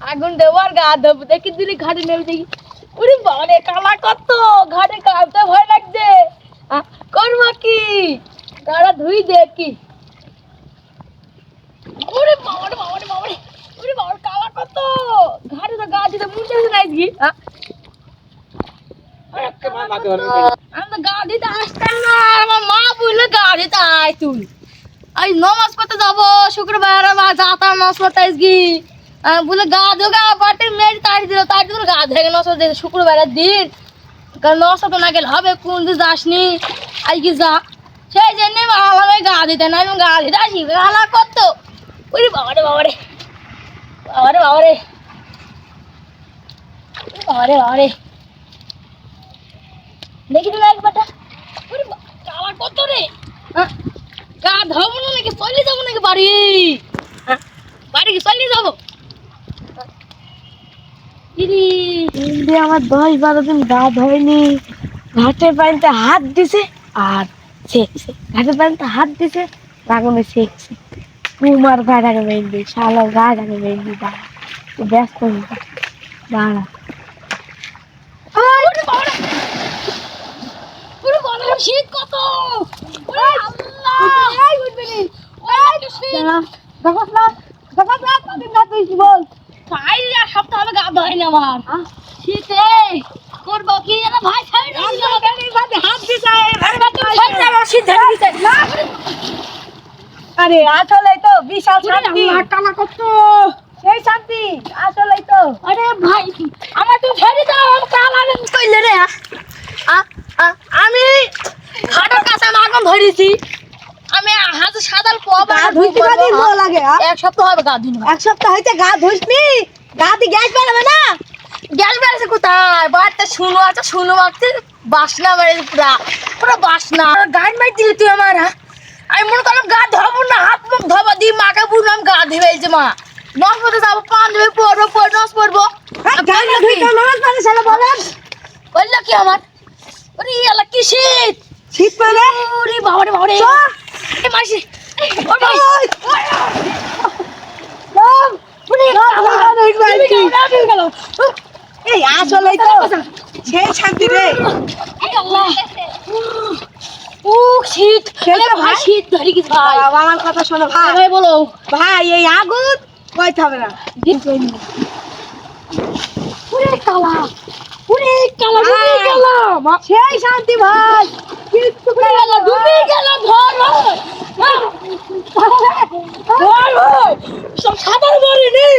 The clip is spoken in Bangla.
আগুন দেওয়ার গা দেবো দেখি দিলি ঘাটে নেমে দেখি ওরে বাবারে কালা কত ঘাটে কাঁপতে ভয় লাগছে করবো কি গাড়া ধুই দেখি ওরে বাবারে বাবারে বাবারে ওরে বাবার কালা কত ঘাটে তো গা দিতে মুছে নাই কি আমি তো গা দিতে আসতাম না আমার মা বললো গা দিতে আয় তুই আজ নমাজ পড়তে যাবো শুক্রবার আমার যাতা নামাজ পড়তে আসবি বলে গা ধোগা বাটে মেরে তাড়ি দিল গা ধেগে নষ্ট শুক্রবারের দিন কারণ নষ্ট তো না গেলে হবে কোন দিন যাসনি আজকে যা সেই জন্যে আমাকে গা দিতে না আমি গা দিতে আসি গালা করতো ওরে বাবারে বাবারে বাবারে বাবারে বাবারে বাবারে দেখি তো একবারটা ওরে কালা কত রে গা ধরবো না নাকি চলে যাবো নাকি বাড়ি বাড়ি কি চলে যাবো আমার 10-12 দিন গা ধরেনি ঘাটের পানিতে হাত দিছে আর শেখছে ঘাটের পানিতে হাত দিছে আগুনে শেখছে কুমার গাড়াকে বেঁধে শালা গাড়াকে বেঁধে দাঁড়া ব্যস্ত দাঁড়া শীত কত বল সপ্তাহ হবে গা ধরেনি আমার শীতে করবো কি ভাই হাত দিছে আরে আসলে তো বিশাল শান্তি কালা কত সেই শান্তি আসলে তো আরে ভাই আমার তুই ছেড়ে দাও আমি কালা কইলে রে আমি খাটার কাছে আগুন ধরেছি আমি হাতে সাদাল পবা ধুইতে কদিন লাগে এক সপ্তাহ হবে গা ধুইনি এক সপ্তাহ হইতে গা ধুইছনি গা দি গ্যাস বেরোবে না গ্যাস বেরোছে কোথায় বাড়িতে শুনো আছে শুনো মারতে বাসনা বেড়েছে পুরা পুরো বাসনা গান মাই দিলি তুই আমার আমি মনে করলাম গা ধোবো না হাত মুখ ধোবা দিয়ে মাকে বুঝলাম গা ধুয়ে ফেলছে মা নস পড়তে যাবো পান দেবে পড়বো নস পড়বো বললো কি আমার ওরে এলা কি শীত শীত মানে ওরে বাবারে বাবারে মাসি এই আসলে তো সেই শান্তি রে শীত ভাই শীত ধরে গেছে ভাই আমার কথা শোনো ভাই ভাই বলো ভাই এই আগুন কইতে হবে না পুরে কালা ডুবে গেলাম সেই শান্তি ভাই ডুবে গেলাম ধর সব সাঁতার মারিনি